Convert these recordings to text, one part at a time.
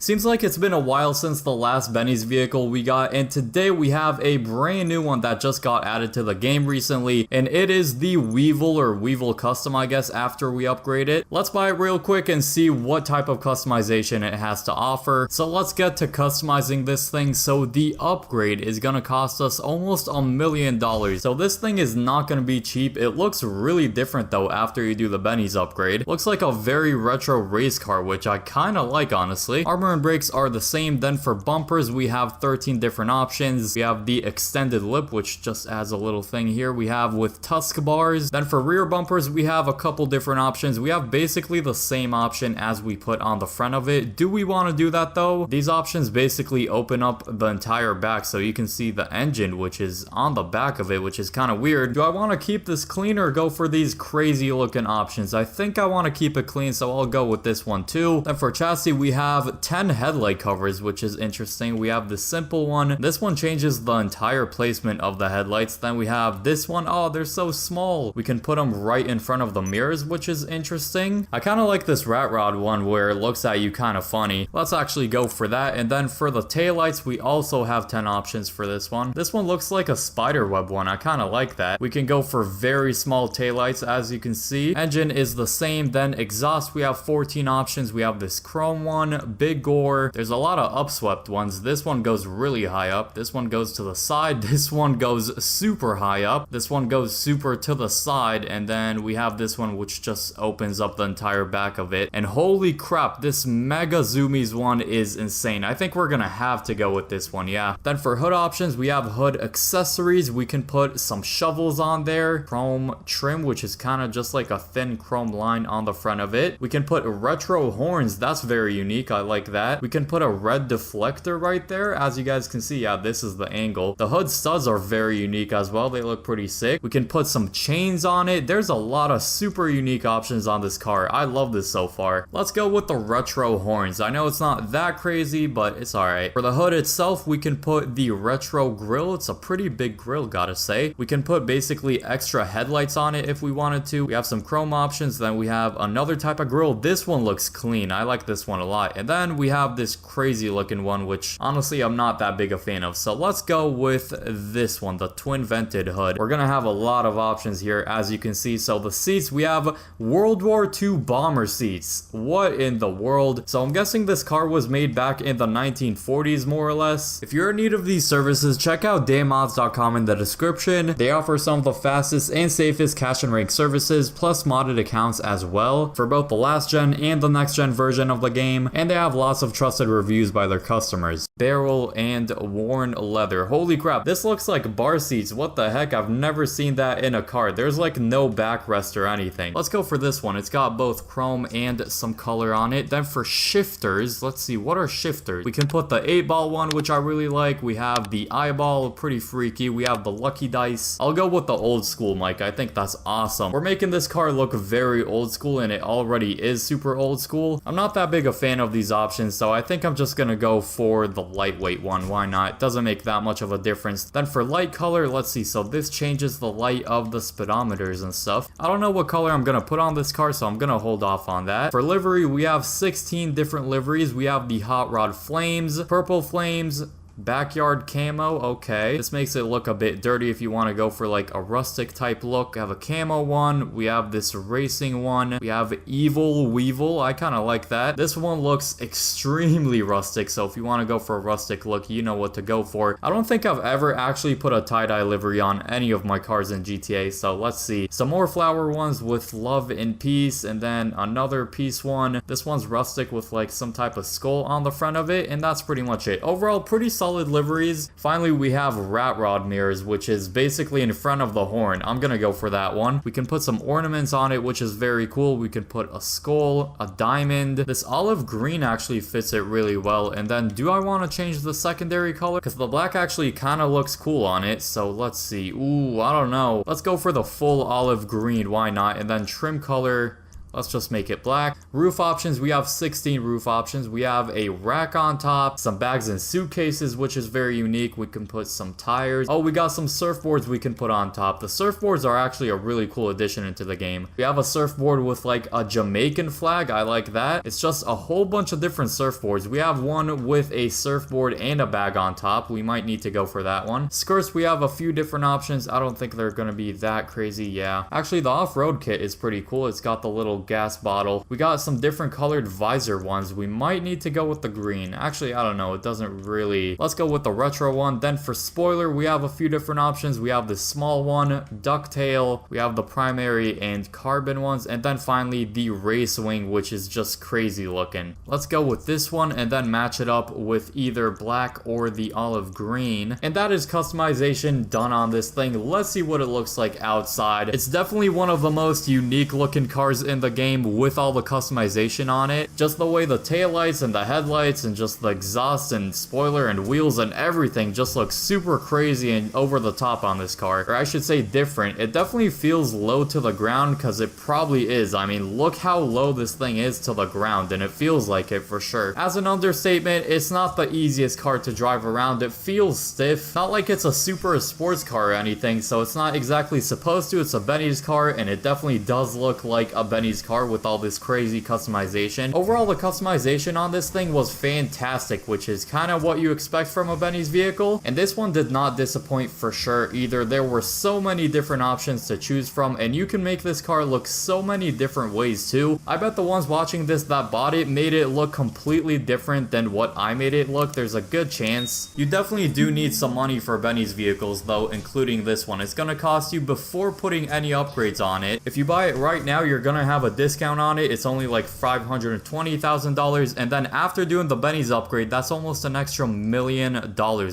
Seems like it's been a while since the last Benny's vehicle we got, and today we have a brand new one that just got added to the game recently, and it is the Weevil or Weevil Custom, I guess, after we upgrade it. Let's buy it real quick and see what type of customization it has to offer. So let's get to customizing this thing. So the upgrade is gonna cost us almost $1 million. So this thing is not gonna be cheap. It looks really different though after you do the Benny's upgrade. Looks like a very retro race car, which I kind of like, honestly. Armor and brakes are the same. Then for bumpers, we have 13 different options. We have the extended lip, which just adds a little thing here. We have with tusk bars. Then for rear bumpers, we have a couple different options. We have basically the same option as we put on the front of it. Do we want to do that though? These options basically open up the entire back, so you can see the engine, which is on the back of it, which is kind of weird. Do I want to keep this clean or go for these crazy looking options? I think I want to keep it clean, so I'll go with this one too. Then for chassis, we have 10 headlight covers, which is interesting. We have the simple one. This one changes the entire placement of the headlights. Then we have this one. Oh, they're so small. We can put them right in front of the mirrors, which is interesting. I kind of like this rat rod one where it looks at you kind of funny. Let's actually go for that. And then for the taillights, we also have 10 options for this one. This one looks like a spider web one. I kind of like that. We can go for very small taillights, as you can see. Engine is the same. Then exhaust, we have 14 options. We have this chrome one, big gore. There's a lot of upswept ones. This one goes really high up. This one goes to the side. This one goes super high up. This one goes super to the side. And then we have this one, which just opens up the entire back of it. And holy crap, this mega zoomies one is insane. I think we're gonna have to go with this one, yeah. Then for hood options, we have hood accessories. We can put some shovels on there. Chrome trim, which is kind of just like a thin chrome line on the front of it. We can put retro horns. That's very unique. I like that. We can put a red deflector right there. As you guys can see, yeah, this is the angle. The hood studs are very unique as well. They look pretty sick. We can put some chains on it. There's a lot of super unique options on this car. I love this so far. Let's go with the retro horns. I know it's not that crazy, but it's alright. For the hood itself, we can put the retro grill. It's a pretty big grill, gotta say. We can put basically extra headlights on it if we wanted to. We have some chrome options. Then we have another type of grill. This one looks clean. I like this one a lot. And then we have this crazy looking one, which honestly I'm not that big a fan of. So let's go with this one, the twin vented hood. We're gonna have a lot of options here, as you can see. So the seats, we have World War II bomber seats. What in the world? So I'm guessing this car was made back in the 1940s, more or less. If you're in need of these services, check out daymods.com in the description. They offer some of the fastest and safest cash and rank services, plus modded accounts as well, for both the last gen and the next gen version of the game. And they have lots of trusted reviews by their customers. Barrel and worn leather. Holy crap, this looks like bar seats. What the heck? I've never seen that in a car. There's like no backrest or anything. Let's go for this one. It's got both chrome and some color on it. Then for shifters, let's see, what are shifters? We can put the 8-ball one, which I really like. We have the eyeball, pretty freaky. We have the lucky dice. I'll go with the old school mic. I think that's awesome. We're making this car look very old school, and it already is super old school. I'm not that big a fan of these options, so I think I'm just gonna go for the lightweight one. Why not? It doesn't make that much of a difference. Then for light color, let's see. So this changes the light of the speedometers and stuff. I don't know what color I'm gonna put on this car, so I'm gonna hold off on that. For livery, we have 16 different liveries. We have the hot rod flames, purple flames, backyard camo. Okay, this makes it look a bit dirty if you want to go for like a rustic type look. We have a camo one. We have this racing one. We have evil Weevil. I kind of like that. This one looks extremely rustic, so if you want to go for a rustic look, you know what to go for. I don't think I've ever actually put a tie-dye livery on any of my cars in GTA, so let's see. Some more flower ones with love and peace, and then another peace one. This one's rustic with like some type of skull on the front of it, and that's pretty much it. Overall, pretty solid liveries. Finally, we have rat rod mirrors, which is basically in front of the horn. I'm gonna go for that one. We can put some ornaments on it, which is very cool. We can put a skull, a diamond. This olive green actually fits it really well. And then do I want to change the secondary color? Because the black actually kind of looks cool on it. So let's see. Ooh, I don't know. Let's go for the full olive green. Why not? And then trim color, Let's just make it black. Roof options, we have 16 roof options. We have a rack on top, some bags and suitcases, which is very unique. We can put some tires. Oh, we got some surfboards we can put on top. The surfboards are actually a really cool addition into the game. We have a surfboard with like a Jamaican flag. I like that. It's just a whole bunch of different surfboards. We have one with a surfboard and a bag on top. We might need to go for that one. Skirts, we have a few different options. I don't think they're gonna be that crazy. Yeah, actually the off-road kit is pretty cool. It's got the little gas bottle. We got some different colored visor ones. We might need to go with the green. Actually, I don't know. It doesn't really. Let's go with the retro one. Then for spoiler, we have a few different options. We have the small one, ducktail. We have the primary and carbon ones. And then finally the race wing, which is just crazy looking. Let's go with this one and then match it up with either black or the olive green. And that is customization done on this thing. Let's see what it looks like outside. It's definitely one of the most unique looking cars in the game with all the customization on it. Just the way the taillights and the headlights and just the exhaust and spoiler and wheels and everything just looks super crazy and over the top on this car. Or I should say different. It definitely feels low to the ground because it probably is. I mean, look how low this thing is to the ground and it feels like it for sure. As an understatement, it's not the easiest car to drive around. It feels stiff. Not like it's a super sports car or anything, so it's not exactly supposed to. It's a Benny's car and it definitely does look like a Benny's car with all this crazy customization. Overall, the customization on this thing was fantastic, which is kind of what you expect from a Benny's vehicle. And this one did not disappoint for sure either. There were so many different options to choose from and you can make this car look so many different ways too. I bet the ones watching this that bought it made it look completely different than what I made it look. There's a good chance. You definitely do need some money for Benny's vehicles though, including this one. It's gonna cost you before putting any upgrades on it. If you buy it right now, you're gonna have a discount on it. It's only like $520,000, and then after doing the Benny's upgrade, that's almost an extra $1 million,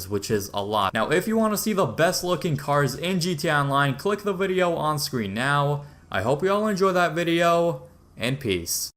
which is a lot. Now, if you want to see the best looking cars in GTA Online, click the video on screen now. I hope you all enjoy that video, and peace.